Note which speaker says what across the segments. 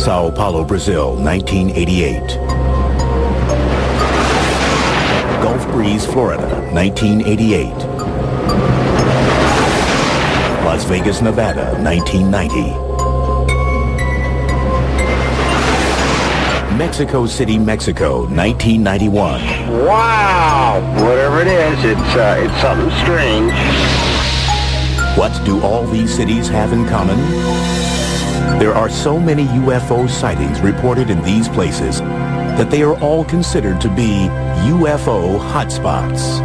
Speaker 1: Sao Paulo, Brazil, 1988. Gulf Breeze, Florida, 1988. Las Vegas, Nevada, 1990. Mexico City, Mexico, 1991.
Speaker 2: Wow! Whatever it is, it's something strange.
Speaker 1: What do all these cities have in common? There are so many UFO sightings reported in these places that they are all considered to be UFO hotspots.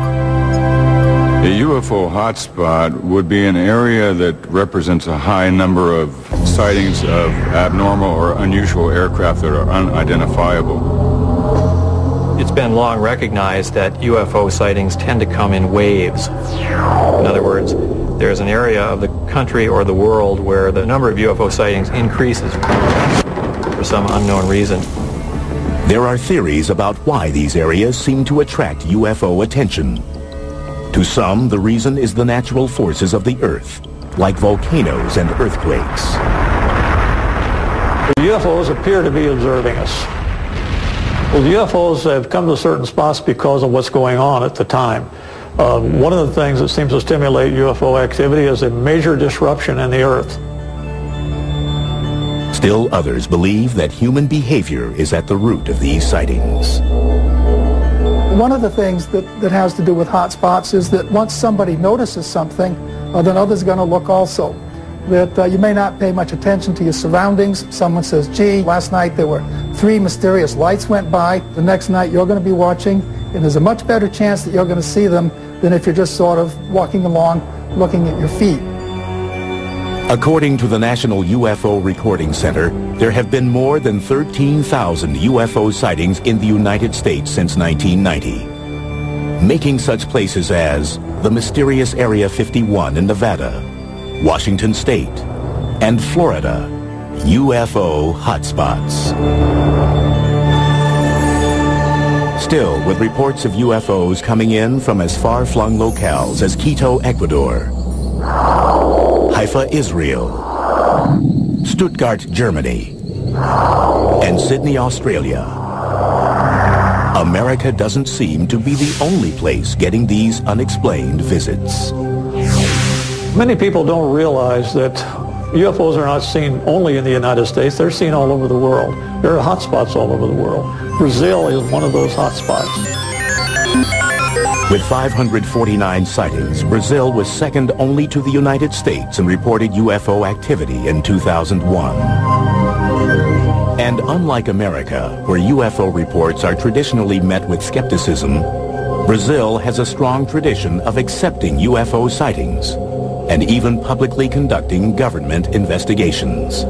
Speaker 3: A UFO hotspot would be an area that represents a high number of sightings of abnormal or unusual aircraft that are unidentifiable.
Speaker 4: It's been long recognized that UFO sightings tend to come in waves. In other words, there's an area of the country or the world where the number of UFO sightings increases for some unknown reason.
Speaker 1: There are theories about why these areas seem to attract UFO attention. To some, the reason is the natural forces of the Earth, like volcanoes and earthquakes.
Speaker 5: The UFOs appear to be observing us. Well, the UFOs have come to certain spots because of what's going on at the time. One of the things that seems to stimulate UFO activity is a major disruption in the Earth.
Speaker 1: Still others believe that human behavior is at the root of these sightings.
Speaker 6: One of the things that has to do with hotspots is that once somebody notices something, then others are going to look also. That you may not pay much attention to your surroundings. Someone says, gee, last night there were 3 mysterious lights went by. The next night you're going to be watching, and there's a much better chance that you're going to see them than if you're just sort of walking along looking at your feet.
Speaker 1: According to the National UFO Recording Center, there have been more than 13,000 UFO sightings in the United States since 1990, making such places as the mysterious Area 51 in Nevada, Washington State, and Florida UFO hotspots. Still, with reports of UFOs coming in from as far-flung locales as Quito, Ecuador, Haifa, Israel, Stuttgart, Germany, and Sydney, Australia, America doesn't seem to be the only place getting these unexplained visits.
Speaker 5: Many people don't realize that UFOs are not seen only in the United States, they're seen all over the world. There are hotspots all over the world. Brazil is one of those hotspots.
Speaker 1: With 549 sightings, Brazil was second only to the United States in reported UFO activity in 2001. And unlike America, where UFO reports are traditionally met with skepticism, Brazil has a strong tradition of accepting UFO sightings and even publicly conducting government investigations.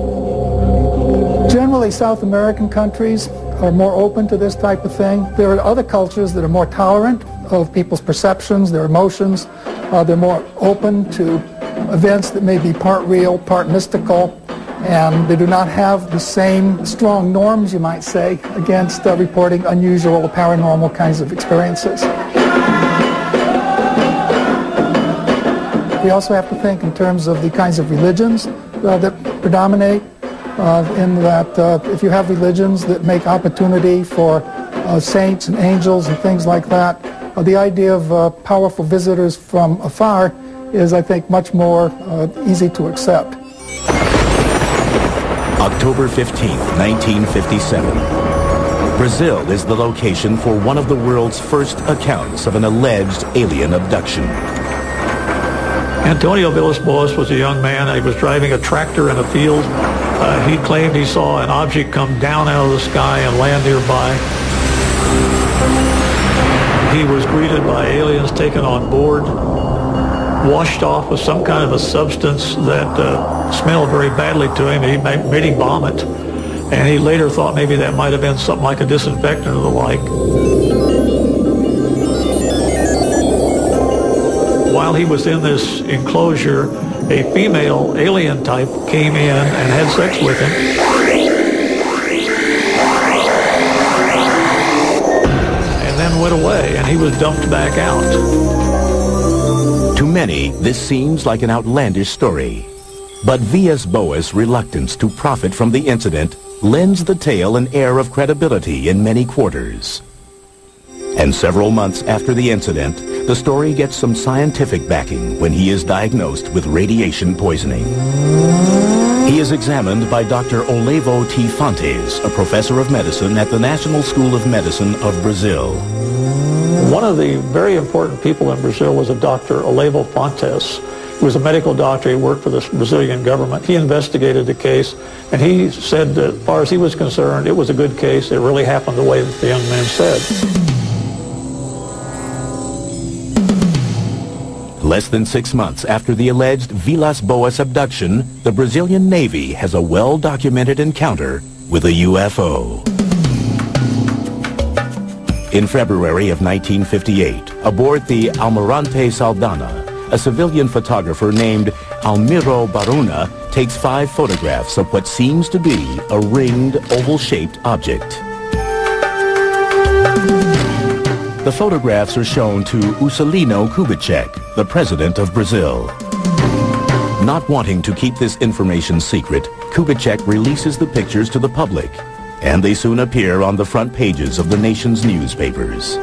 Speaker 6: Generally, South American countries are more open to this type of thing. There are other cultures that are more tolerant of people's perceptions, their emotions. They're more open to events that may be part real, part mystical, and they do not have the same strong norms, you might say, against reporting unusual or paranormal kinds of experiences. We also have to think in terms of the kinds of religions that predominate, in that if you have religions that make opportunity for saints and angels and things like that, the idea of powerful visitors from afar is, I think, much more easy to accept.
Speaker 1: October 15th, 1957. Brazil is the location for one of the world's first accounts of an alleged alien abduction.
Speaker 5: Antonio Villas-Boas was a young man. He was driving a tractor in a field. He claimed he saw an object come down out of the sky and land nearby. He was greeted by aliens taken on board, washed off with some kind of a substance that smelled very badly to him. He made him vomit. And he later thought maybe that might have been something like a disinfectant or the like. While he was in this enclosure, a female alien type came in and had sex with him. And then went away, and he was dumped back out.
Speaker 1: To many, this seems like an outlandish story. But Villas-Boas' reluctance to profit from the incident lends the tale an air of credibility in many quarters. And several months after the incident, the story gets some scientific backing when he is diagnosed with radiation poisoning. He is examined by Dr. Olavo T. Fontes, a professor of medicine at the National School of Medicine of Brazil.
Speaker 5: One of the very important people in Brazil was a Dr. Olavo Fontes. He was a medical doctor. He worked for the Brazilian government. He investigated the case, and he said that as far as he was concerned, it was a good case. It really happened the way that the young man said.
Speaker 1: Less than 6 months after the alleged Vilas Boas abduction, the Brazilian Navy has a well-documented encounter with a UFO. In February of 1958, aboard the Almirante Saldanha, a civilian photographer named Almiro Baruna takes 5 photographs of what seems to be a ringed, oval-shaped object. The photographs are shown to Juscelino Kubitschek, the president of Brazil. Not wanting to keep this information secret, Kubitschek releases the pictures to the public, and they soon appear on the front pages of the nation's newspapers.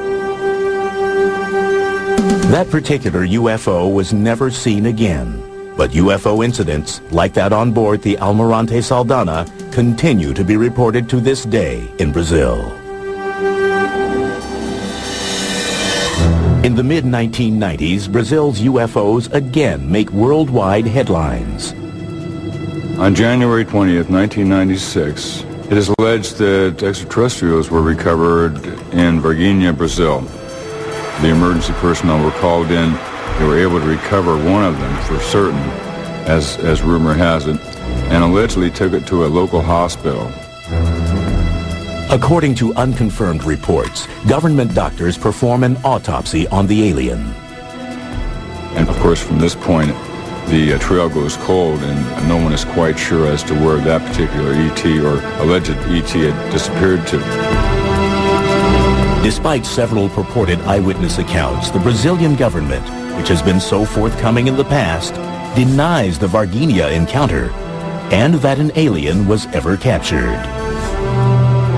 Speaker 1: That particular UFO was never seen again, but UFO incidents like that on board the Almirante Saldanha continue to be reported to this day in Brazil. In the mid-1990s, Brazil's UFOs again make worldwide headlines.
Speaker 3: On January 20th, 1996, it is alleged that extraterrestrials were recovered in Varginha, Brazil. The emergency personnel were called in. They were able to recover one of them for certain, as rumor has it, and allegedly took it to a local hospital.
Speaker 1: According to unconfirmed reports, government doctors perform an autopsy on the alien.
Speaker 3: And of course, from this point, the trail goes cold, and no one is quite sure as to where that particular ET or alleged ET had disappeared to.
Speaker 1: Despite several purported eyewitness accounts, the Brazilian government, which has been so forthcoming in the past, denies the Varginha encounter and that an alien was ever captured.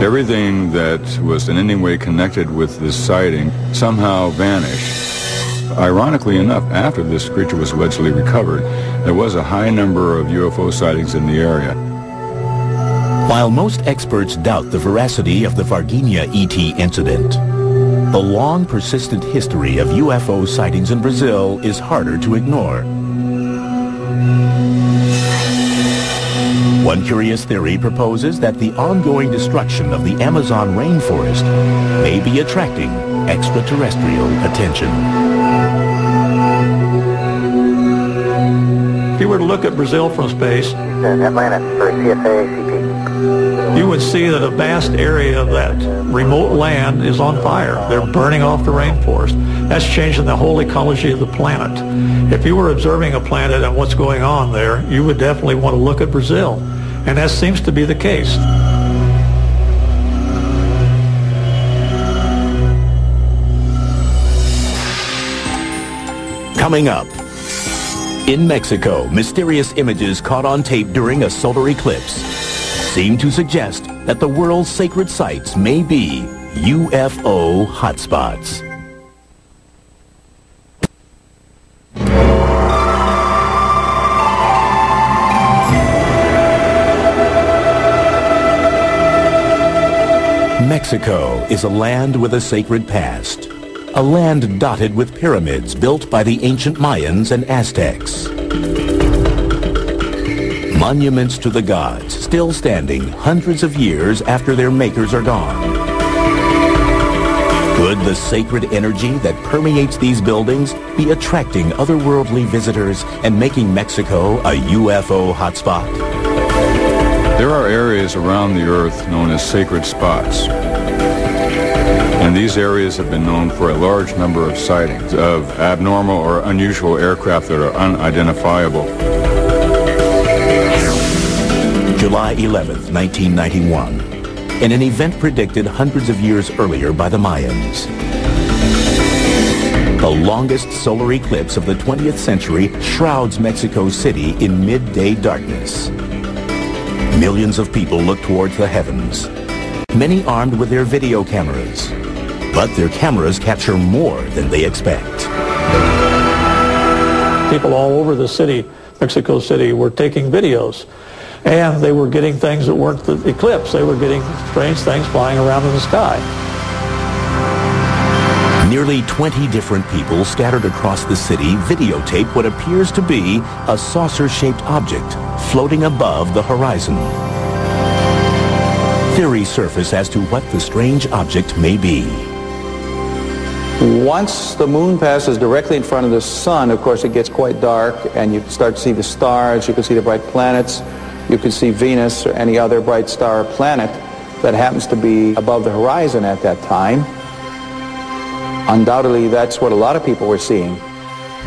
Speaker 3: Everything that was in any way connected with this sighting somehow vanished. Ironically enough, after this creature was allegedly recovered, there was a high number of UFO sightings in the area.
Speaker 1: While most experts doubt the veracity of the Varginha ET incident, the long persistent history of UFO sightings in Brazil is harder to ignore. One curious theory proposes that the ongoing destruction of the Amazon rainforest may be attracting extraterrestrial attention.
Speaker 5: If you were to look at Brazil from space,
Speaker 2: Atlanta for CFA-CP.
Speaker 5: You would see that a vast area of that remote land is on fire. They're burning off the rainforest. That's changing the whole ecology of the planet. If you were observing a planet and what's going on there, you would definitely want to look at Brazil. And that seems to be the case.
Speaker 1: Coming up, in Mexico, mysterious images caught on tape during a solar eclipse seem to suggest that the world's sacred sites may be UFO hotspots. Mexico is a land with a sacred past, a land dotted with pyramids built by the ancient Mayans and Aztecs. Monuments to the gods still standing hundreds of years after their makers are gone. Could the sacred energy that permeates these buildings be attracting otherworldly visitors and making Mexico a UFO hotspot?
Speaker 3: There are areas around the Earth known as sacred spots. And these areas have been known for a large number of sightings of abnormal or unusual aircraft that are unidentifiable.
Speaker 1: July 11th, 1991, in an event predicted hundreds of years earlier by the Mayans. The longest solar eclipse of the 20th century shrouds Mexico City in midday darkness. Millions of people look towards the heavens, many armed with their video cameras. But their cameras capture more than they expect.
Speaker 5: People all over the city, Mexico City, were taking videos. And they were getting things that weren't the eclipse. They were getting strange things flying around in the sky.
Speaker 1: Nearly 20 different people scattered across the city videotape what appears to be a saucer-shaped object floating above the horizon. Theories surface as to what the strange object may be.
Speaker 7: Once the moon passes directly in front of the sun, of course, it gets quite dark, and you start to see the stars, you can see the bright planets, you can see Venus or any other bright star or planet that happens to be above the horizon at that time. Undoubtedly, that's what a lot of people were seeing.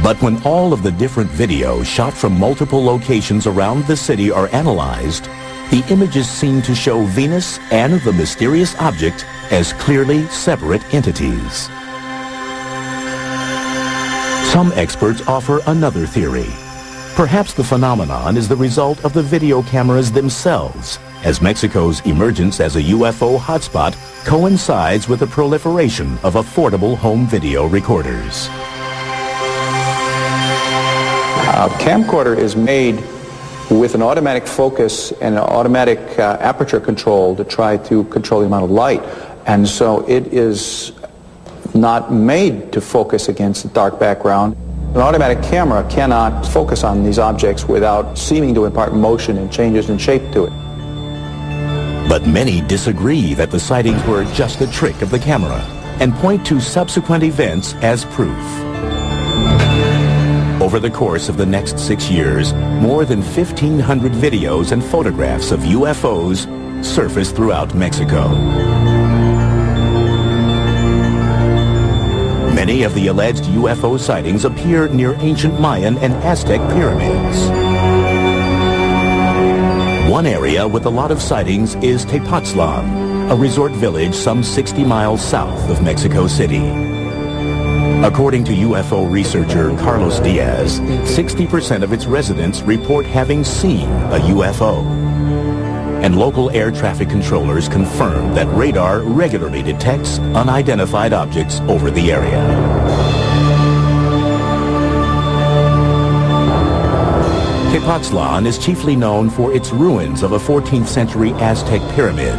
Speaker 1: But when all of the different videos shot from multiple locations around the city are analyzed, the images seem to show Venus and the mysterious object as clearly separate entities. Some experts offer another theory. Perhaps the phenomenon is the result of the video cameras themselves, as Mexico's emergence as a UFO hotspot coincides with the proliferation of affordable home video recorders.
Speaker 7: A camcorder is made with an automatic focus and an automatic aperture control to try to control the amount of light. And so it is not made to focus against a dark background. An automatic camera cannot focus on these objects without seeming to impart motion and changes in shape to it.
Speaker 1: But many disagree that the sightings were just a trick of the camera and point to subsequent events as proof. Over the course of the next 6 years, more than 1,500 videos and photographs of UFOs surfaced throughout Mexico. Many of the alleged UFO sightings appear near ancient Mayan and Aztec pyramids. One area with a lot of sightings is Tepoztlan, a resort village some 60 miles south of Mexico City. According to UFO researcher Carlos Diaz, 60% of its residents report having seen a UFO. And local air traffic controllers confirm that radar regularly detects unidentified objects over the area. Tepoztlan is chiefly known for its ruins of a 14th century Aztec pyramid.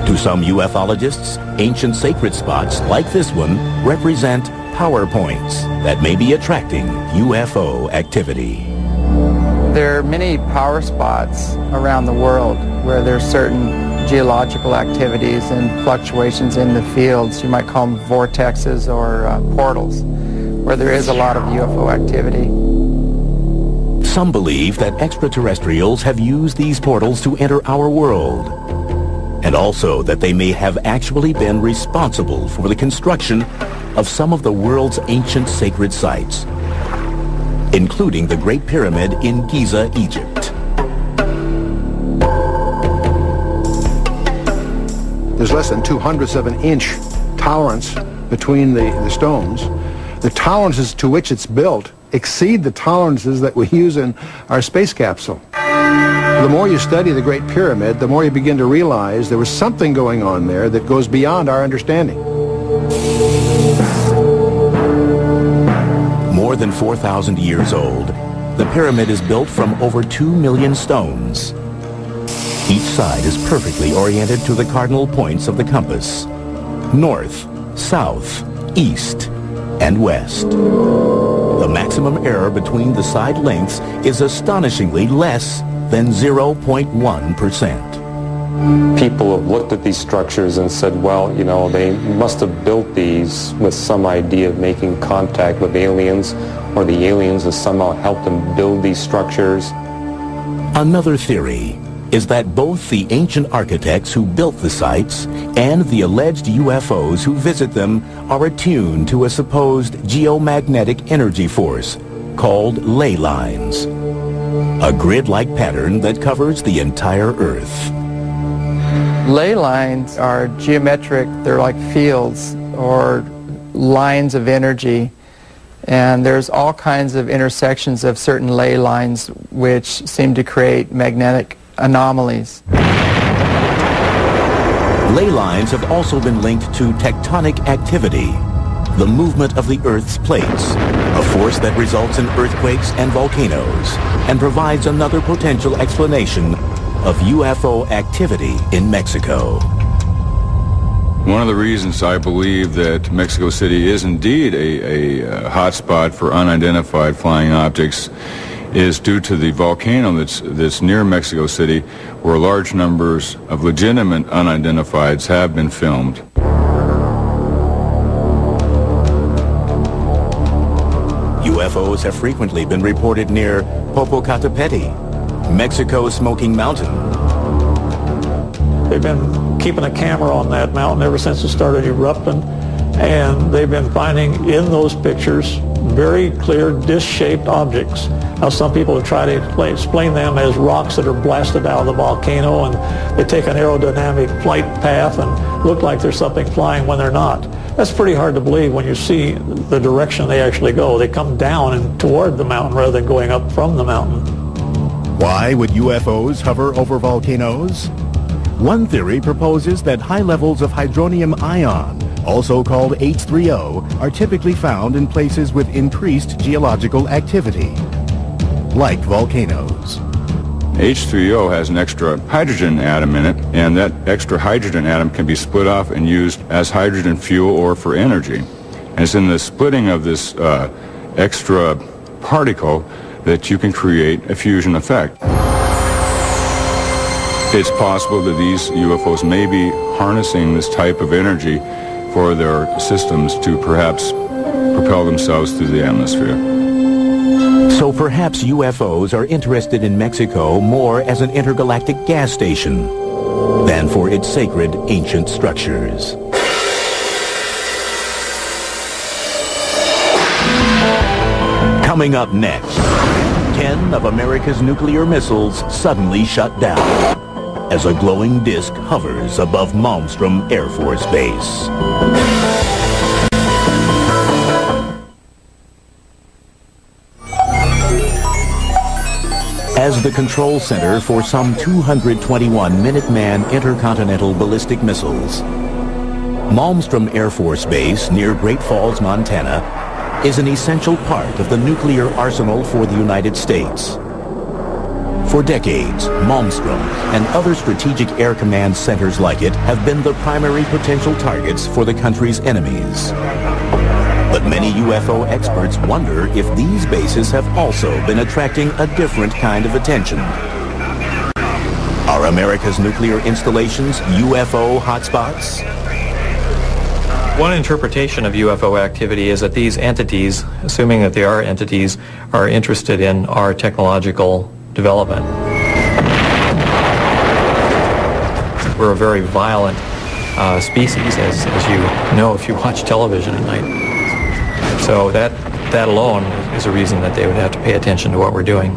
Speaker 1: To some ufologists, ancient sacred spots like this one represent power points that may be attracting UFO activity.
Speaker 8: There are many power spots around the world where there's certain geological activities and fluctuations in the fields. You might call them vortexes or portals, where there is a lot of UFO activity.
Speaker 1: Some believe that extraterrestrials have used these portals to enter our world, and also that they may have actually been responsible for the construction of some of the world's ancient sacred sites, including the Great Pyramid in Giza, Egypt.
Speaker 9: There's less than 2/100ths of an inch tolerance between the stones. The tolerances to which it's built exceed the tolerances that we use in our space capsule. The more you study the Great Pyramid, the more you begin to realize there was something going on there that goes beyond our understanding.
Speaker 1: More than 4,000 years old, the pyramid is built from over 2 million stones. Each side is perfectly oriented to the cardinal points of the compass: north, south, east, and west. The maximum error between the side lengths is astonishingly less than 0.1%.
Speaker 10: People have looked at these structures and said, well, you know, they must have built these with some idea of making contact with aliens, or the aliens have somehow helped them build these structures.
Speaker 1: Another theory is that both the ancient architects who built the sites and the alleged UFOs who visit them are attuned to a supposed geomagnetic energy force called ley lines, a grid-like pattern that covers the entire Earth.
Speaker 8: Ley lines are geometric. They're like fields or lines of energy, and there's all kinds of intersections of certain ley lines which seem to create magnetic anomalies.
Speaker 1: Ley lines have also been linked to tectonic activity, the movement of the Earth's plates, a force that results in earthquakes and volcanoes, and provides another potential explanation of UFO activity in Mexico.
Speaker 3: One of the reasons I believe that Mexico City is indeed a hotspot for unidentified flying objects is due to the volcano that's near Mexico City, where large numbers of legitimate unidentifieds have been filmed.
Speaker 1: UFOs have frequently been reported near Popocatépetl, Mexico's Smoking Mountain.
Speaker 5: They've been keeping a camera on that mountain ever since it started erupting, and they've been finding in those pictures very clear disc-shaped objects. Now, some people have tried to explain them as rocks that are blasted out of the volcano, and they take an aerodynamic flight path and look like there's something flying when they're not. That's pretty hard to believe when you see the direction they actually go. They come down and toward the mountain rather than going up from the mountain.
Speaker 1: Why would UFOs hover over volcanoes? One theory proposes that high levels of hydronium ion, also called H3O, are typically found in places with increased geological activity, like volcanoes.
Speaker 3: H3O has an extra hydrogen atom in it, and that extra hydrogen atom can be split off and used as hydrogen fuel or for energy. And it's in the splitting of this extra particle that you can create a fusion effect. It's possible that these UFOs may be harnessing this type of energy for their systems to perhaps propel themselves through the atmosphere.
Speaker 1: So perhaps UFOs are interested in Mexico more as an intergalactic gas station than for its sacred ancient structures. Coming up next, 10 of America's nuclear missiles suddenly shut down as a glowing disk hovers above Malmstrom Air Force Base. As the control center for some 221 Minuteman intercontinental ballistic missiles, Malmstrom Air Force Base near Great Falls, Montana, is an essential part of the nuclear arsenal for the United States. For decades, Malmstrom and other strategic air command centers like it have been the primary potential targets for the country's enemies. But many UFO experts wonder if these bases have also been attracting a different kind of attention. Are America's nuclear installations UFO hotspots?
Speaker 4: One interpretation of UFO activity is that these entities, assuming that they are entities, are interested in our technological development. We're a very violent species, as you know if you watch television at night. So that alone is a reason that they would have to pay attention to what we're doing.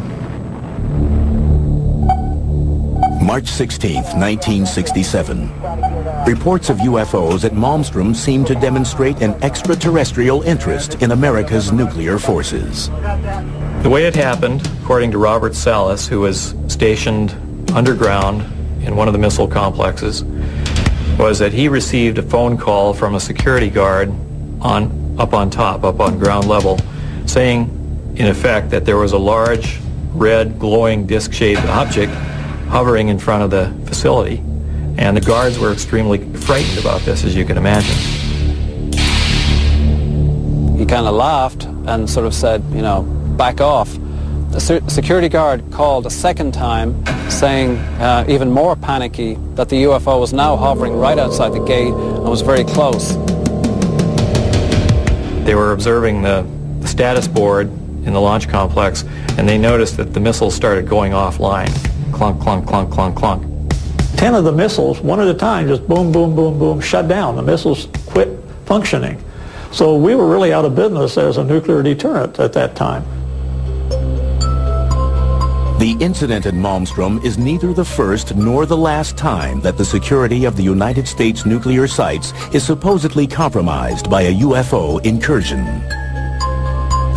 Speaker 1: March 16th, 1967. Reports of UFOs at Malmstrom seem to demonstrate an extraterrestrial interest in America's nuclear forces.
Speaker 4: The way it happened, according to Robert Salas, who was stationed underground in one of the missile complexes, was that he received a phone call from a security guard up on ground level, saying, in effect, that there was a large, red, glowing, disc-shaped object hovering in front of the facility. And the guards were extremely frightened about this, as you can imagine.
Speaker 11: He kind of laughed and sort of said, you know, back off. The security guard called a second time, saying, even more panicky, that the UFO was now hovering right outside the gate and was very close.
Speaker 4: They were observing the status board in the launch complex, and they noticed that the missiles started going offline. Clunk, clunk, clunk, clunk, clunk.
Speaker 5: 10 of the missiles, one at a time, just boom, boom, boom, boom, shut down. The missiles quit functioning. So we were really out of business as a nuclear deterrent at that time.
Speaker 1: The incident at Malmstrom is neither the first nor the last time that the security of the United States nuclear sites is supposedly compromised by a UFO incursion.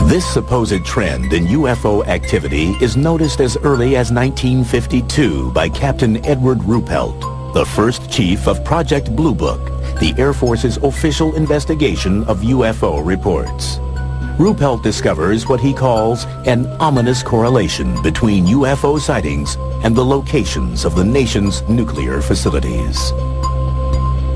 Speaker 1: This supposed trend in UFO activity is noticed as early as 1952 by Captain Edward Ruppelt, the first chief of Project Blue Book, the Air Force's official investigation of UFO reports. Ruppelt discovers what he calls an ominous correlation between UFO sightings and the locations of the nation's nuclear facilities.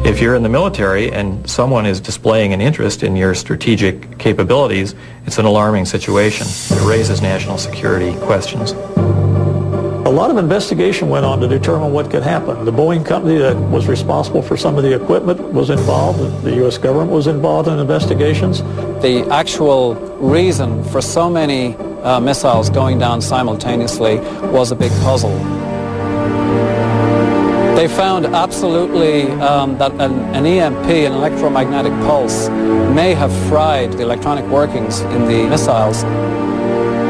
Speaker 4: If you're in the military and someone is displaying an interest in your strategic capabilities, it's an alarming situation. It raises national security questions.
Speaker 5: A lot of investigation went on to determine what could happen. The Boeing company that was responsible for some of the equipment was involved. The U.S. government was involved in investigations.
Speaker 11: The actual reason for so many missiles going down simultaneously was a big puzzle. They found absolutely that an EMP, an electromagnetic pulse, may have fried the electronic workings in the missiles.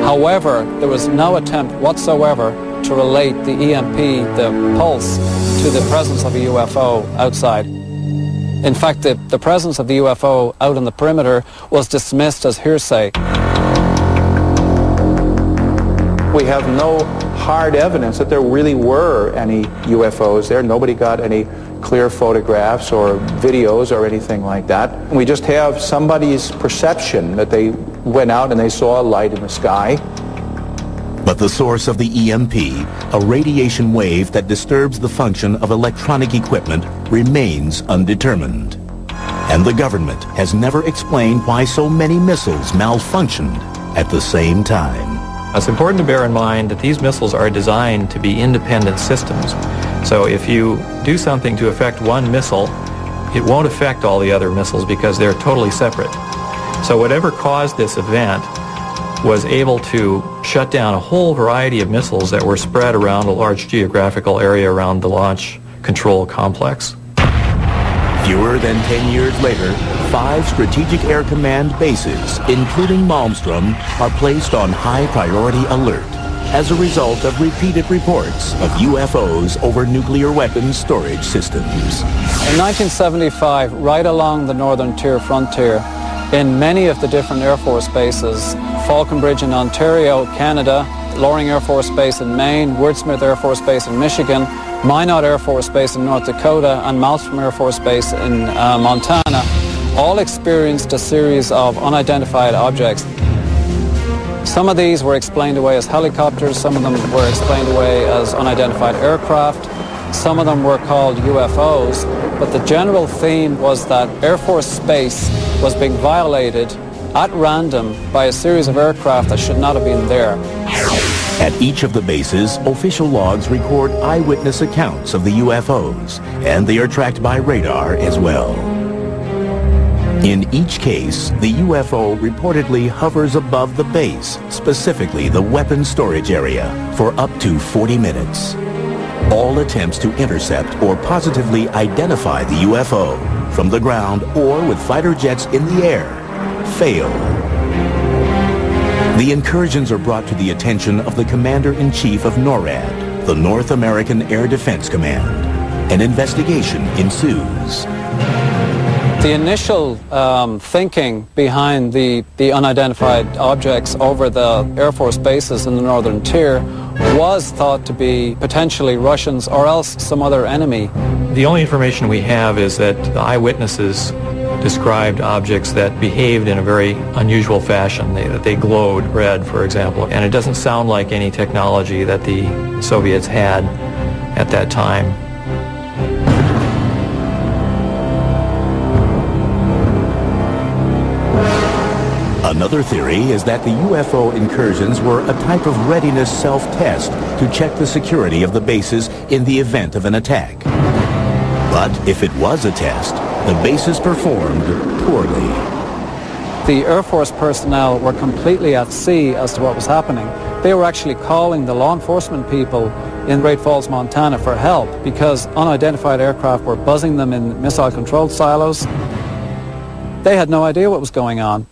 Speaker 11: However, there was no attempt whatsoever to relate the EMP, the pulse, to the presence of a UFO outside. In fact, the presence of the UFO out on the perimeter was dismissed as hearsay.
Speaker 7: We have no hard evidence that there really were any UFOs there. Nobody got any clear photographs or videos or anything like that. We just have somebody's perception that they went out and they saw a light in the sky.
Speaker 1: But the source of the EMP, a radiation wave that disturbs the function of electronic equipment, remains undetermined. And the government has never explained why so many missiles malfunctioned at the same time.
Speaker 4: It's important to bear in mind that these missiles are designed to be independent systems. So if you do something to affect one missile, it won't affect all the other missiles because they're totally separate. So whatever caused this event was able to shut down a whole variety of missiles that were spread around a large geographical area around the launch control complex.
Speaker 1: Fewer than 10 years later, 5 Strategic Air Command bases, including Malmstrom, are placed on high priority alert as a result of repeated reports of UFOs over nuclear weapons storage systems.
Speaker 11: In 1975, right along the northern tier frontier, in many of the different Air Force bases, Falconbridge in Ontario, Canada, Loring Air Force Base in Maine, Woodsmith Air Force Base in Michigan, Minot Air Force Base in North Dakota, and Malmstrom Air Force Base in Montana, all experienced a series of unidentified objects. Some of these were explained away as helicopters, some of them were explained away as unidentified aircraft, some of them were called UFOs, but the general theme was that Air Force space was being violated at random by a series of aircraft that should not have been there.
Speaker 1: At each of the bases, official logs record eyewitness accounts of the UFOs, and they are tracked by radar as well. In each case, the UFO reportedly hovers above the base, specifically the weapons storage area, for up to 40 minutes. All attempts to intercept or positively identify the UFO from the ground or with fighter jets in the air fail. The incursions are brought to the attention of the Commander-in-Chief of NORAD, the North American Air Defense Command. An investigation ensues.
Speaker 11: The initial thinking behind the unidentified objects over the Air Force bases in the northern tier was thought to be potentially Russians or else some other enemy.
Speaker 4: The only information we have is that the eyewitnesses described objects that behaved in a very unusual fashion. They glowed red, for example, and it doesn't sound like any technology that the Soviets had at that time.
Speaker 1: Another theory is that the UFO incursions were a type of readiness self-test to check the security of the bases in the event of an attack. But if it was a test, the bases performed poorly.
Speaker 11: The Air Force personnel were completely at sea as to what was happening. They were actually calling the law enforcement people in Great Falls, Montana for help because unidentified aircraft were buzzing them in missile-controlled silos. They had no idea what was going on.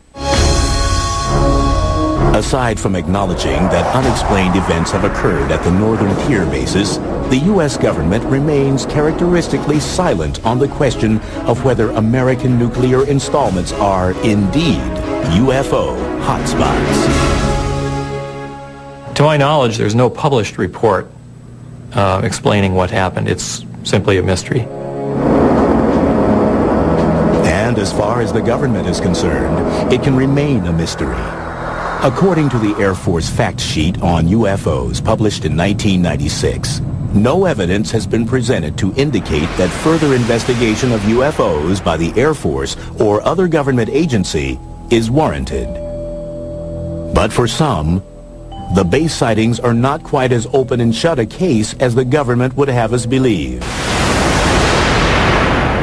Speaker 1: Aside from acknowledging that unexplained events have occurred at the northern tier bases, the U.S. government remains characteristically silent on the question of whether American nuclear installments are indeed UFO hotspots.
Speaker 4: To my knowledge, there's no published report explaining what happened. It's simply a mystery.
Speaker 1: And as far as the government is concerned, it can remain a mystery. According to the Air Force fact sheet on UFOs published in 1996, no evidence has been presented to indicate that further investigation of UFOs by the Air Force or other government agency is warranted. But for some, the base sightings are not quite as open and shut a case as the government would have us believe.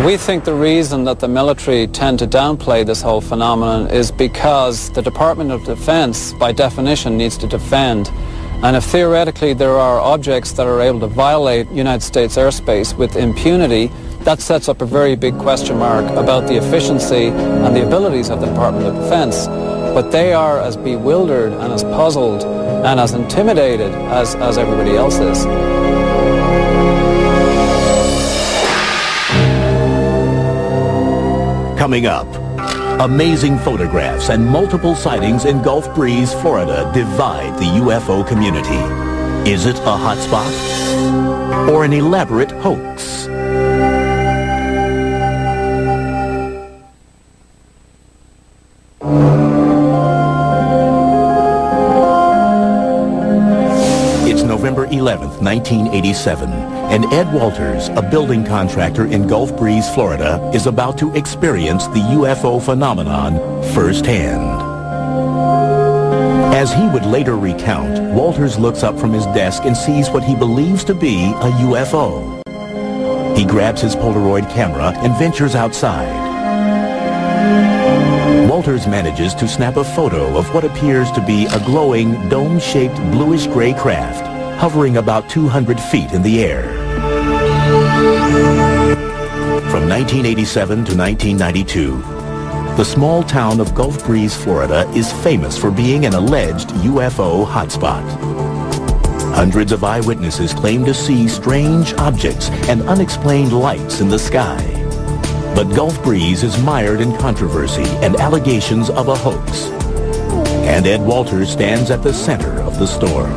Speaker 11: We think the reason that the military tend to downplay this whole phenomenon is because the Department of Defense, by definition, needs to defend. And if theoretically there are objects that are able to violate United States airspace with impunity, that sets up a very big question mark about the efficiency and the abilities of the Department of Defense. But they are as bewildered and as puzzled and as intimidated as everybody else is.
Speaker 1: Coming up, amazing photographs and multiple sightings in Gulf Breeze, Florida divide the UFO community. Is it a hotspot or an elaborate hoax? November 11th, 1987, and Ed Walters, a building contractor in Gulf Breeze, Florida, is about to experience the UFO phenomenon firsthand. As he would later recount, Walters looks up from his desk and sees what he believes to be a UFO. He grabs his Polaroid camera and ventures outside. Walters manages to snap a photo of what appears to be a glowing, dome-shaped bluish-gray craft hovering about 200 feet in the air. From 1987 to 1992, the small town of Gulf Breeze, Florida is famous for being an alleged UFO hotspot. Hundreds of eyewitnesses claim to see strange objects and unexplained lights in the sky. But Gulf Breeze is mired in controversy and allegations of a hoax. And Ed Walters stands at the center of the storm.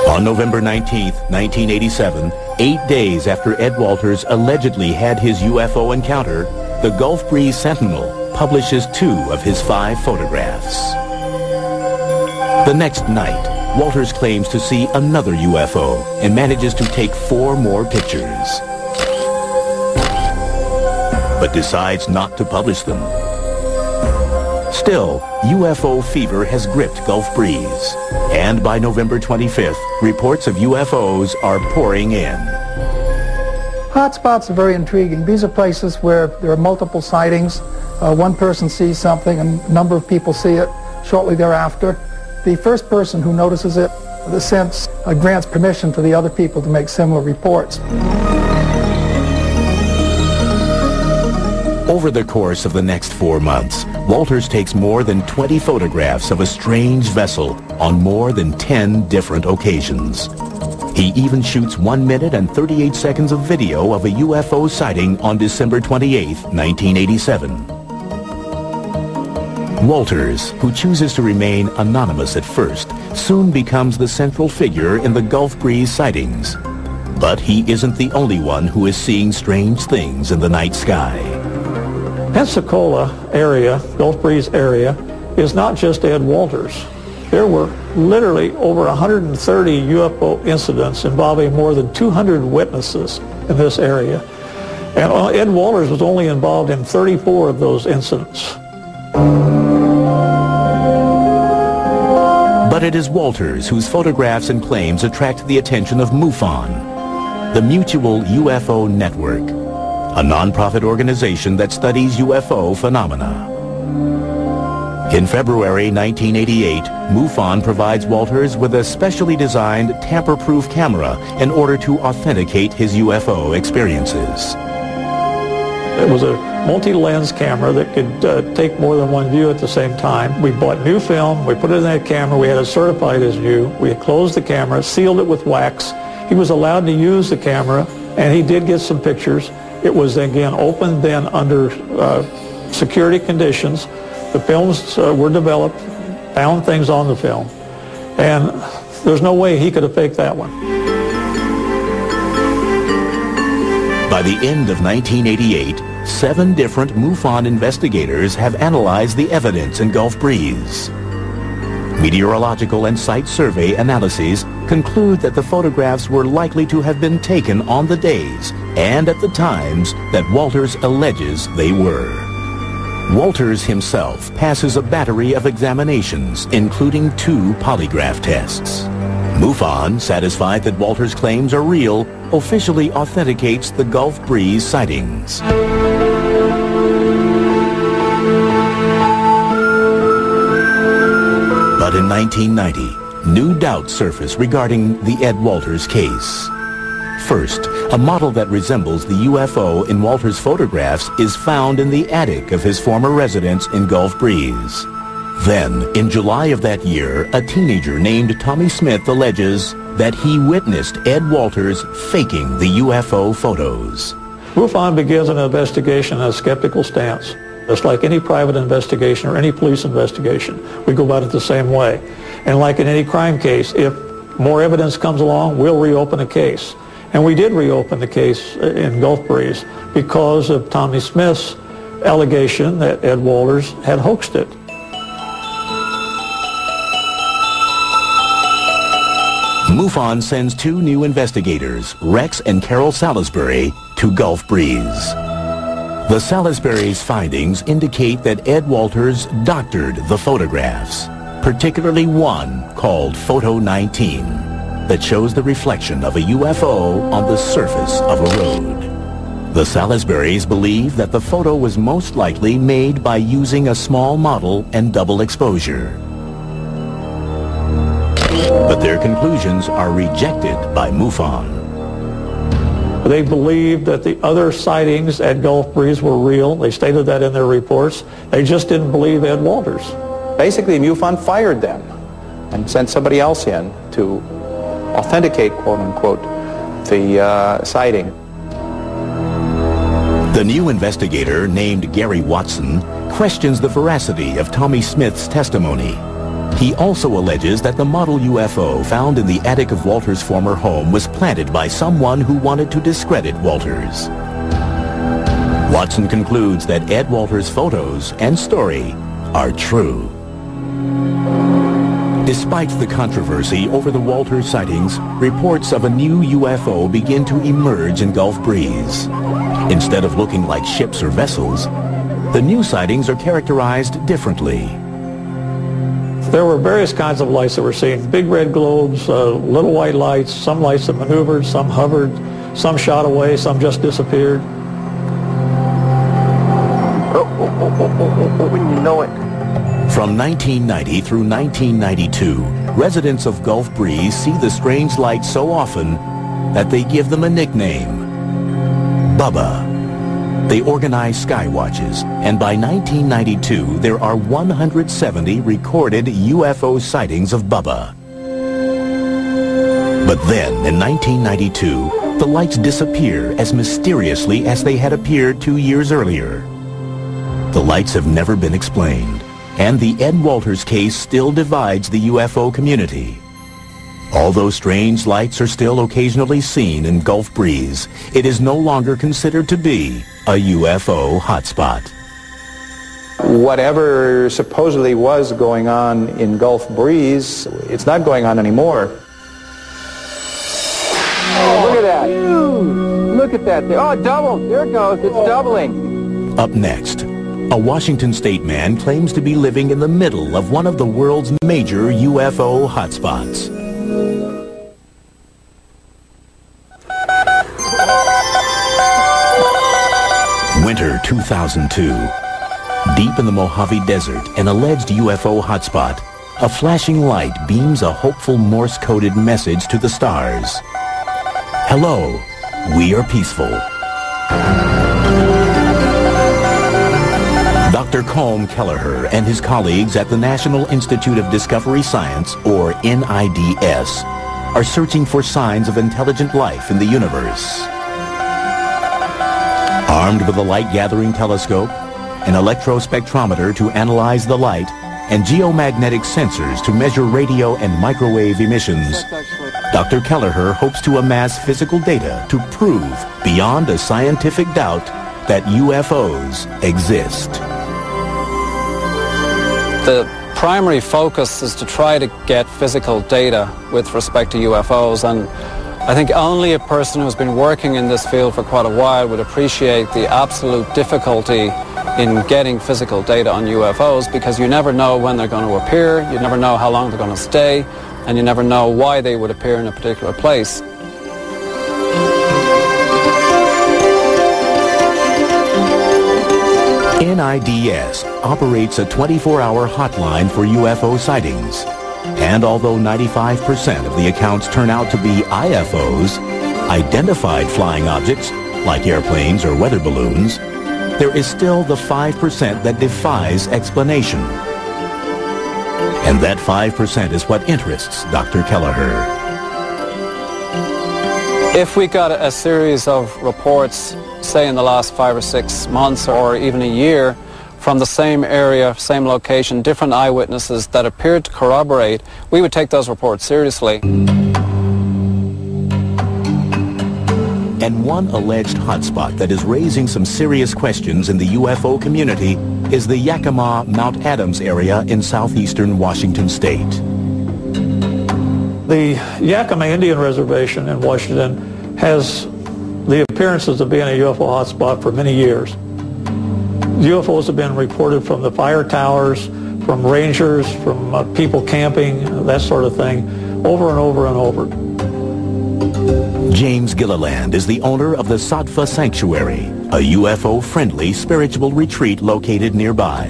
Speaker 1: On November 19th, 1987, 8 days after Ed Walters allegedly had his UFO encounter, the Gulf Breeze Sentinel publishes 2 of his 5 photographs. The next night, Walters claims to see another UFO and manages to take 4 more pictures, but decides not to publish them. Still, UFO fever has gripped Gulf Breeze, and by November 25th, reports of UFOs are pouring in.
Speaker 6: Hotspots are very intriguing. These are places where there are multiple sightings. One person sees something and a number of people see it shortly thereafter. The first person who notices it, the sense grants permission to the other people to make similar reports.
Speaker 1: Over the course of the next 4 months, Walters takes more than 20 photographs of a strange vessel on more than 10 different occasions. He even shoots 1 minute and 38 seconds of video of a UFO sighting on December 28, 1987. Walters, who chooses to remain anonymous at first, soon becomes the central figure in the Gulf Breeze sightings. But he isn't the only one who is seeing strange things in the night sky.
Speaker 5: Pensacola area, Gulf Breeze area, is not just Ed Walters. There were literally over 130 UFO incidents involving more than 200 witnesses in this area. And Ed Walters was only involved in 34 of those incidents.
Speaker 1: But it is Walters whose photographs and claims attract the attention of MUFON, the Mutual UFO Network, a non-profit organization that studies UFO phenomena. In February 1988, MUFON provides Walters with a specially designed tamper-proof camera in order to authenticate his UFO experiences.
Speaker 5: It was a multi-lens camera that could take more than one view at the same time. We bought new film, we put it in that camera, we had it certified as new. We had closed the camera, sealed it with wax. He was allowed to use the camera, and he did get some pictures. It was, again, open then under security conditions. The films were developed, found things on the film, and there's no way he could have faked that one.
Speaker 1: By the end of 1988, 7 different MUFON investigators have analyzed the evidence in Gulf Breeze. Meteorological and site survey analyses conclude that the photographs were likely to have been taken on the days and at the times that Walters alleges they were. Walters himself passes a battery of examinations, including 2 polygraph tests. MUFON, satisfied that Walters' claims are real, officially authenticates the Gulf Breeze sightings. But in 1990, new doubts surface regarding the Ed Walters case. First, a model that resembles the UFO in Walters' photographs is found in the attic of his former residence in Gulf Breeze. Then, in July of that year, a teenager named Tommy Smith alleges that he witnessed Ed Walters faking the UFO photos.
Speaker 5: MUFON begins an investigation on a skeptical stance. It's like any private investigation or any police investigation. We go about it the same way. And like in any crime case, if more evidence comes along, we'll reopen a case. And we did reopen the case in Gulf Breeze because of Tommy Smith's allegation that Ed Walters had hoaxed it.
Speaker 1: MUFON sends 2 new investigators, Rex and Carol Salisbury, to Gulf Breeze. The Salisbury's findings indicate that Ed Walters doctored the photographs, particularly one called Photo 19, that shows the reflection of a UFO on the surface of a road. The Salisburys believe that the photo was most likely made by using a small model and double exposure. But their conclusions are rejected by MUFON.
Speaker 5: They believed that the other sightings at Gulf Breeze were real. They stated that in their reports. They just didn't believe Ed Walters.
Speaker 7: Basically, MUFON fired them and sent somebody else in to authenticate, quote-unquote, the sighting.
Speaker 1: The new investigator, named Gary Watson, questions the veracity of Tommy Smith's testimony. He also alleges that the model UFO found in the attic of Walters' former home was planted by someone who wanted to discredit Walters. Watson concludes that Ed Walters' photos and story are true. Despite the controversy over the Walters sightings, reports of a new UFO begin to emerge in Gulf Breeze. Instead of looking like ships or vessels, the new sightings are characterized differently.
Speaker 5: There were various kinds of lights that were seen. Big red globes, little white lights, some lights that maneuvered, some hovered, some shot away, some just disappeared.
Speaker 2: When you know it.
Speaker 1: From 1990 through 1992, residents of Gulf Breeze see the strange lights so often that they give them a nickname, Bubba. They organize sky watches, and by 1992, there are 170 recorded UFO sightings of Bubba. But then, in 1992, the lights disappear as mysteriously as they had appeared 2 years earlier. The lights have never been explained, and the Ed Walters case still divides the UFO community. Although strange lights are still occasionally seen in Gulf Breeze, it is no longer considered to be a UFO hotspot.
Speaker 7: Whatever supposedly was going on in Gulf Breeze, it's not going on anymore.
Speaker 8: Oh, look at that. Look at that. Oh, it doubled. There it goes. It's doubling.
Speaker 1: Up next, a Washington state man claims to be living in the middle of one of the world's major UFO hotspots. Winter 2002. Deep in the Mojave Desert, an alleged UFO hotspot, a flashing light beams a hopeful Morse-coded message to the stars. Hello, we are peaceful. Dr. Colm Kelleher and his colleagues at the National Institute of Discovery Science, or NIDS, are searching for signs of intelligent life in the universe. Armed with a light-gathering telescope an electrospectrometer to analyze the light, and geomagnetic sensors to measure radio and microwave emissions, Dr. Kelleher hopes to amass physical data to prove beyond a scientific doubt that UFOs exist.
Speaker 11: The primary focus is to try to get physical data with respect to UFOs, and I think only a person who's been working in this field for quite a while would appreciate the absolute difficulty in getting physical data on UFOs, because you never know when they're going to appear, you never know how long they're going to stay, and you never know why they would appear in a particular place.
Speaker 1: NIDS operates a 24-hour hotline for UFO sightings. And although 95% of the accounts turn out to be IFOs, identified flying objects, like airplanes or weather balloons, there is still the 5% that defies explanation. And that 5% is what interests Dr. Kelleher.
Speaker 11: If we got a series of reports, say in the last 5 or 6 months or even a year, from the same area, same location, different eyewitnesses that appeared to corroborate, we would take those reports seriously.
Speaker 1: And one alleged hotspot that is raising some serious questions in the UFO community is the Yakima Mount Adams area in southeastern Washington state.
Speaker 5: The Yakima Indian Reservation in Washington has the appearances of being a UFO hotspot for many years. UFOs have been reported from the fire towers, from rangers, from people camping, that sort of thing, over and over and over.
Speaker 1: James Gilliland is the owner of the Sattva Sanctuary, a UFO-friendly spiritual retreat located nearby.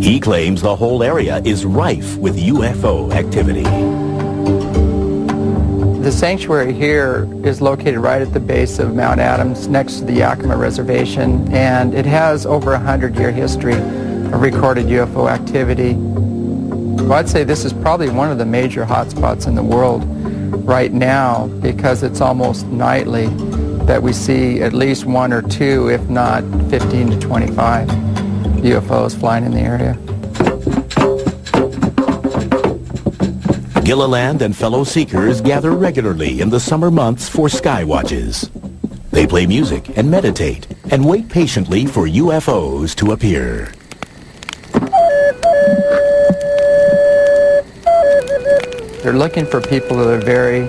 Speaker 1: He claims the whole area is rife with UFO activity.
Speaker 8: The sanctuary here is located right at the base of Mount Adams next to the Yakima Reservation, and it has over a 100-year history of recorded UFO activity. Well, I'd say this is probably one of the major hotspots in the world right now, because it's almost nightly that we see at least 1 or 2, if not 15 to 25 UFOs flying in the area.
Speaker 1: Gilliland and fellow seekers gather regularly in the summer months for sky watches. They play music and meditate and wait patiently for UFOs to appear.
Speaker 8: They're looking for people that are very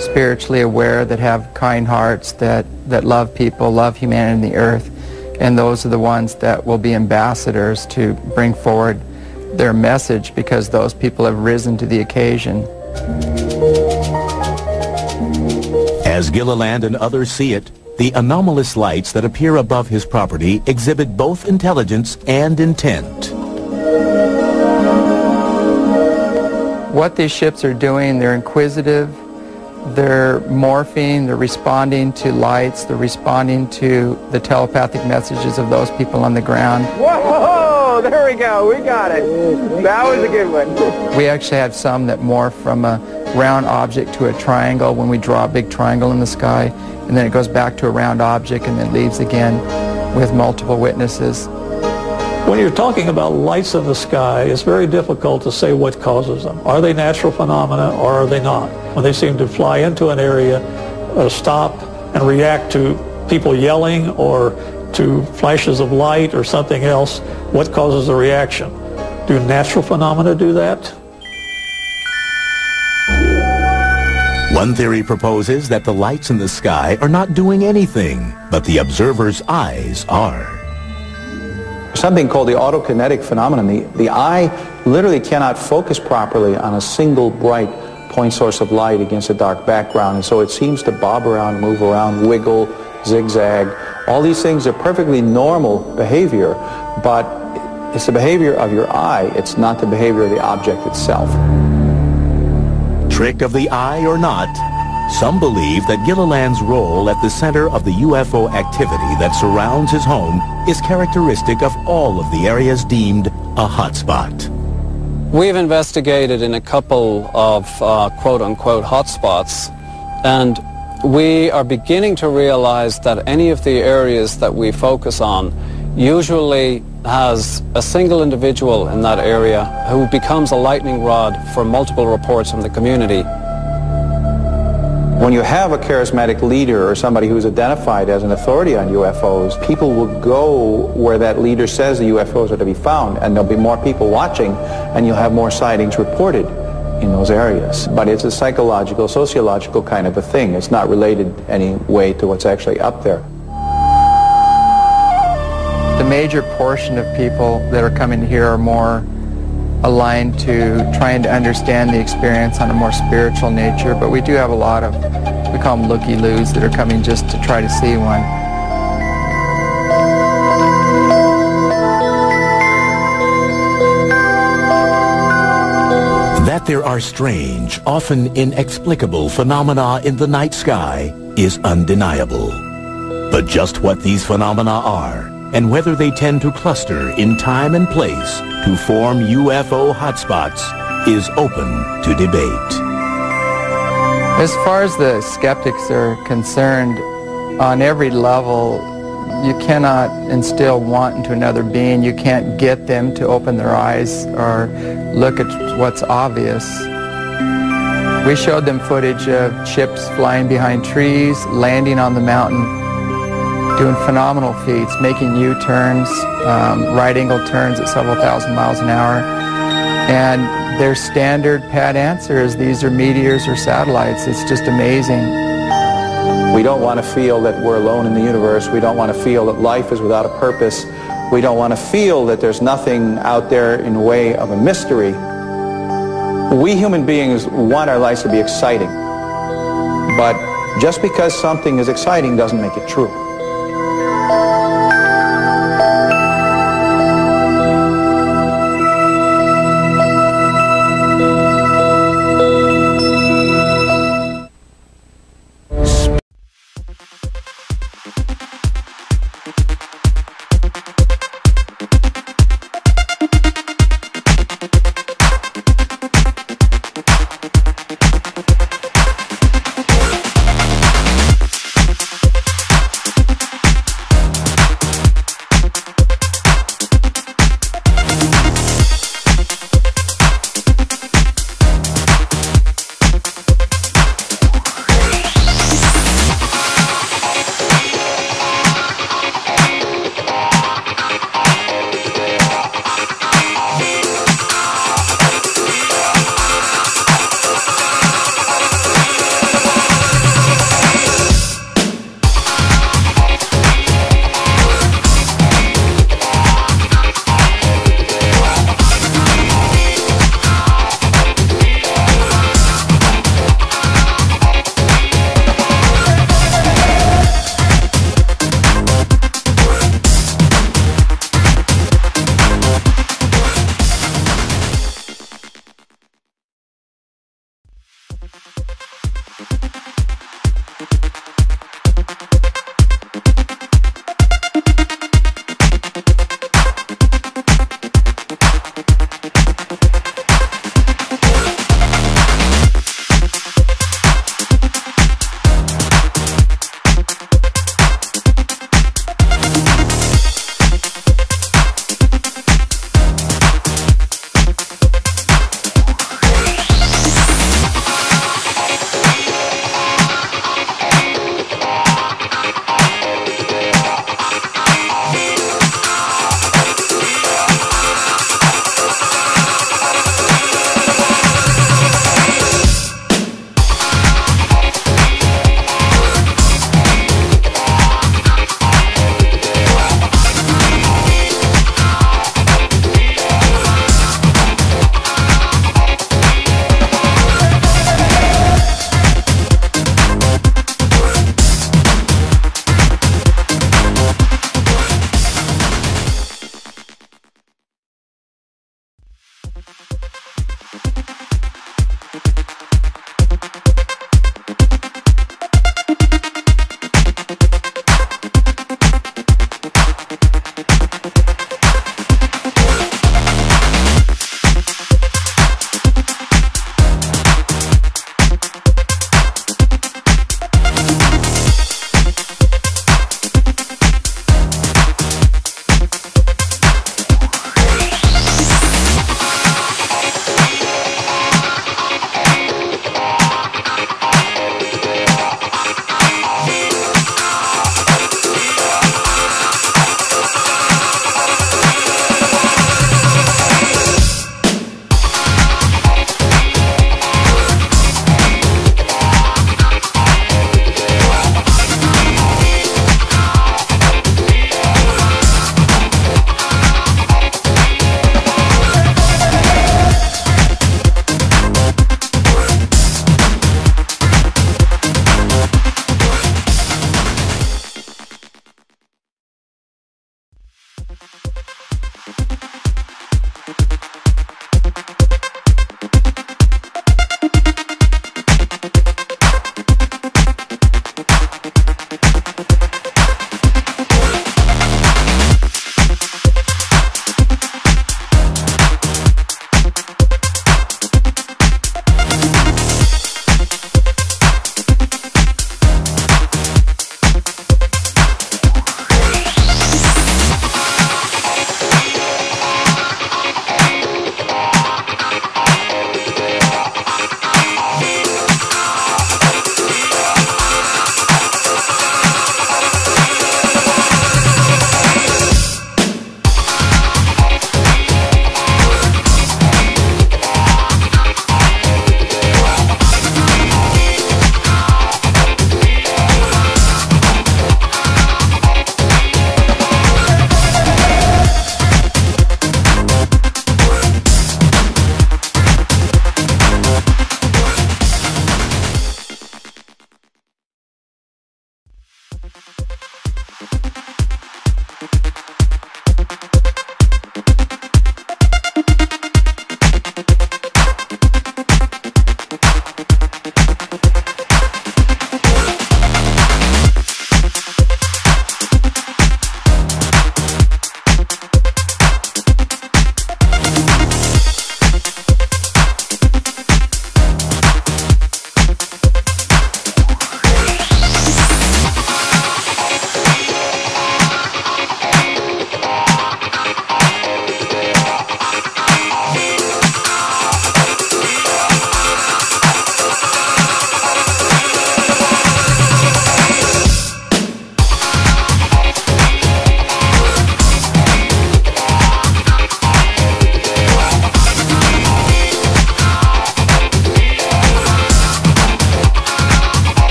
Speaker 8: spiritually aware, that have kind hearts, that love people, love humanity and the earth, and those are the ones that will be ambassadors to bring forward their message, because those people have risen to the occasion.
Speaker 1: As Gilliland and others see it, the anomalous lights that appear above his property exhibit both intelligence and intent.
Speaker 8: What these ships are doing, they're inquisitive, they're morphing, they're responding to lights, they're responding to the telepathic messages of those people on the ground.
Speaker 2: Whoa! There we go. We got it. That was a good one.
Speaker 8: We actually have some that morph from a round object to a triangle when we draw a big triangle in the sky, and then it goes back to a round object and then leaves again with multiple witnesses.
Speaker 5: When you're talking about lights in the sky, it's very difficult to say what causes them. Are they natural phenomena or are they not? When they seem to fly into an area, stop and react to people yelling or to flashes of light or something else, what causes the reaction? Do natural phenomena do that?
Speaker 1: One theory proposes that the lights in the sky are not doing anything, but the observer's eyes are.
Speaker 7: Something called the autokinetic phenomenon. The eye literally cannot focus properly on a single bright point source of light against a dark background, and so it seems to bob around, move around, wiggle, zigzag. All these things are perfectly normal behavior, but it's the behavior of your eye. It's not the behavior of the object itself.
Speaker 1: Trick of the eye or not, some believe that Gilliland's role at the center of the UFO activity that surrounds his home is characteristic of all of the areas deemed a hotspot.
Speaker 11: We've investigated in a couple of quote-unquote hotspots, and we are beginning to realize that any of the areas that we focus on usually has a single individual in that area who becomes a lightning rod for multiple reports from the community.
Speaker 7: When you have a charismatic leader or somebody who's identified as an authority on UFOs, people will go where that leader says the UFOs are to be found, and there'll be more people watching, and you'll have more sightings reported in those areas. But it's a psychological, sociological kind of a thing. It's not related any way to what's actually up there.
Speaker 8: The major portion of people that are coming here are more aligned to trying to understand the experience on a more spiritual nature, but we do have a lot of, we call them looky-loos, that are coming just to try to see one.
Speaker 1: That there are strange, often inexplicable phenomena in the night sky is undeniable. But just what these phenomena are, and whether they tend to cluster in time and place to form UFO hotspots, is open to debate.
Speaker 8: As far as the skeptics are concerned, on every level, you cannot instill want into another being. You can't get them to open their eyes or look at what's obvious. We showed them footage of ships flying behind trees, landing on the mountain, doing phenomenal feats, making U-turns, right-angle turns at several thousand miles an hour. And their standard pat answer is these are meteors or satellites. It's just amazing.
Speaker 7: We don't want to feel that we're alone in the universe. We don't want to feel that life is without a purpose. We don't want to feel that there's nothing out there in the way of a mystery. We human beings want our lives to be exciting. But just because something is exciting doesn't make it true.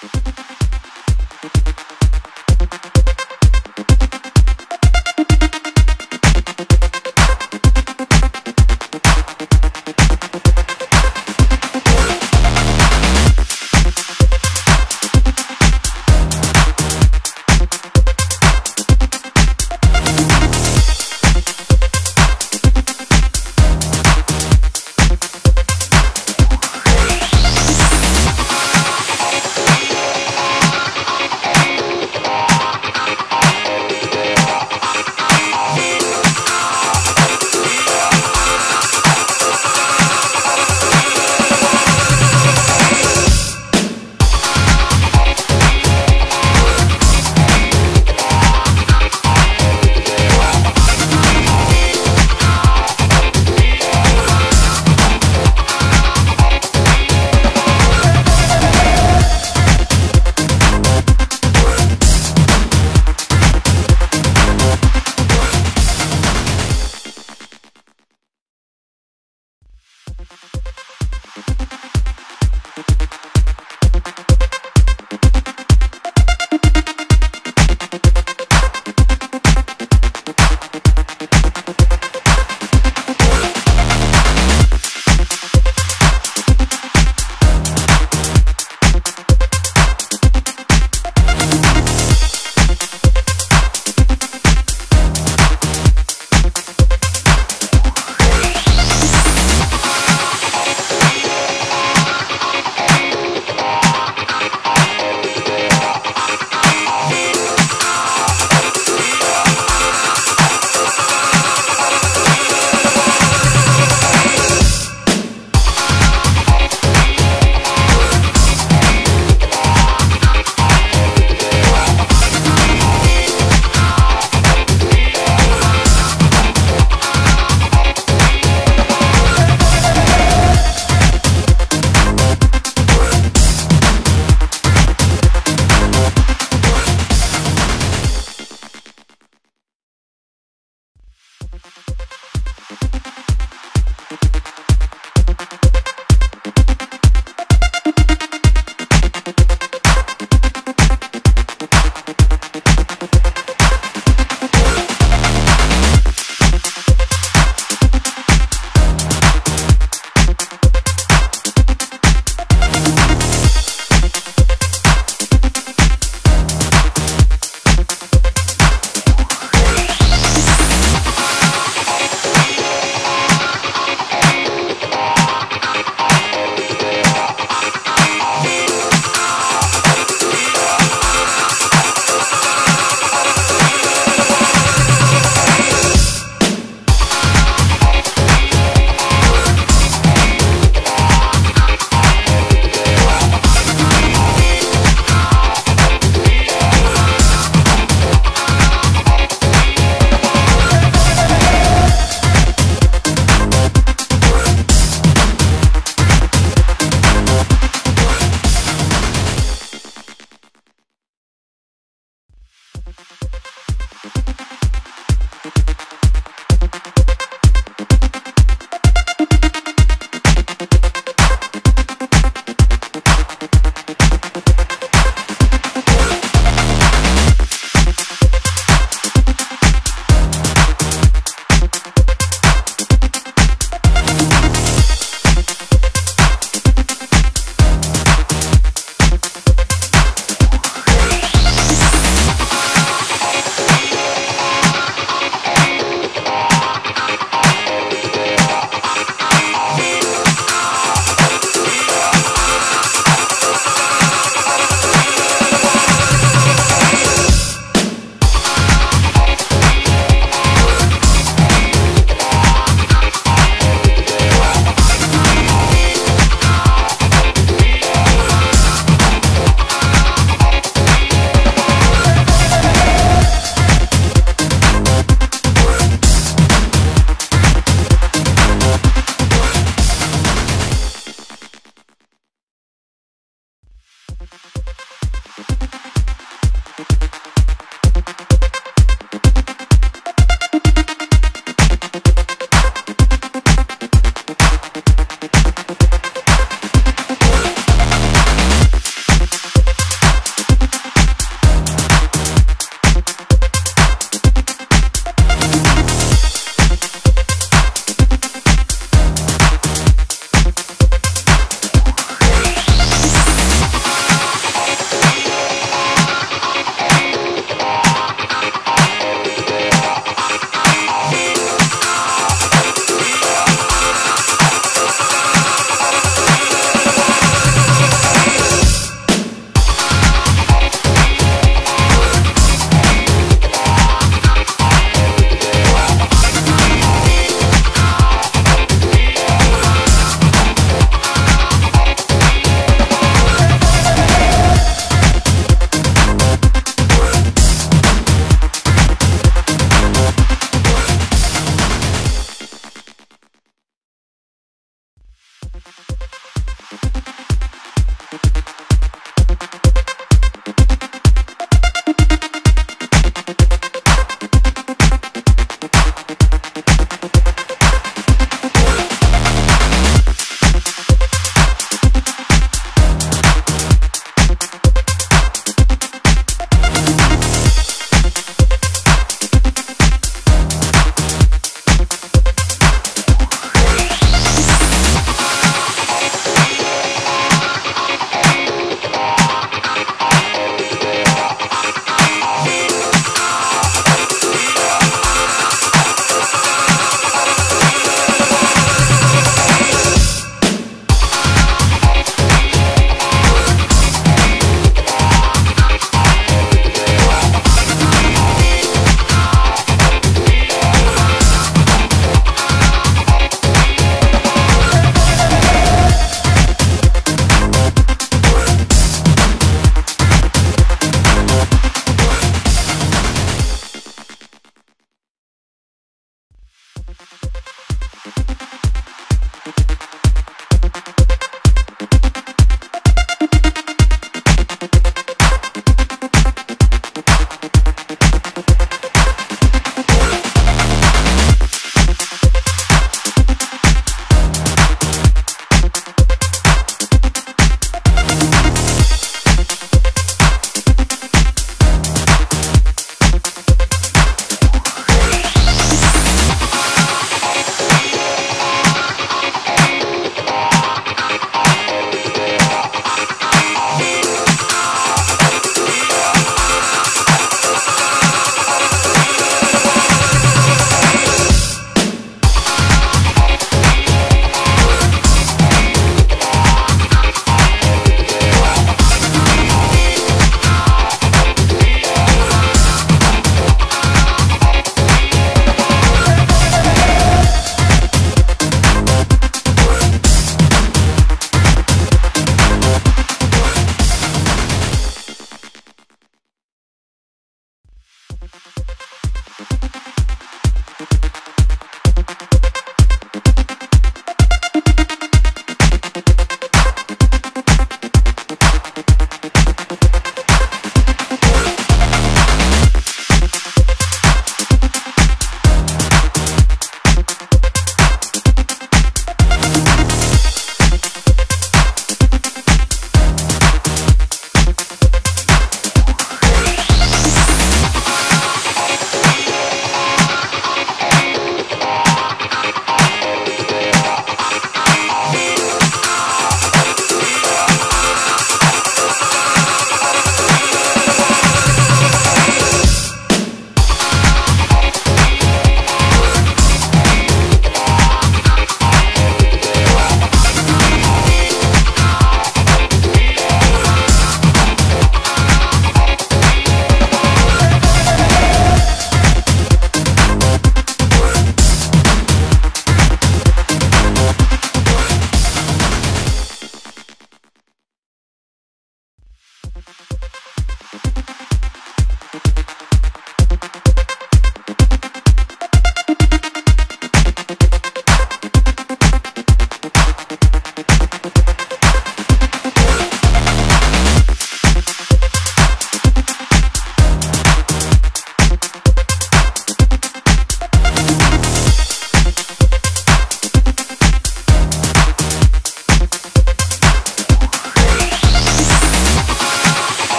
Speaker 1: Bye.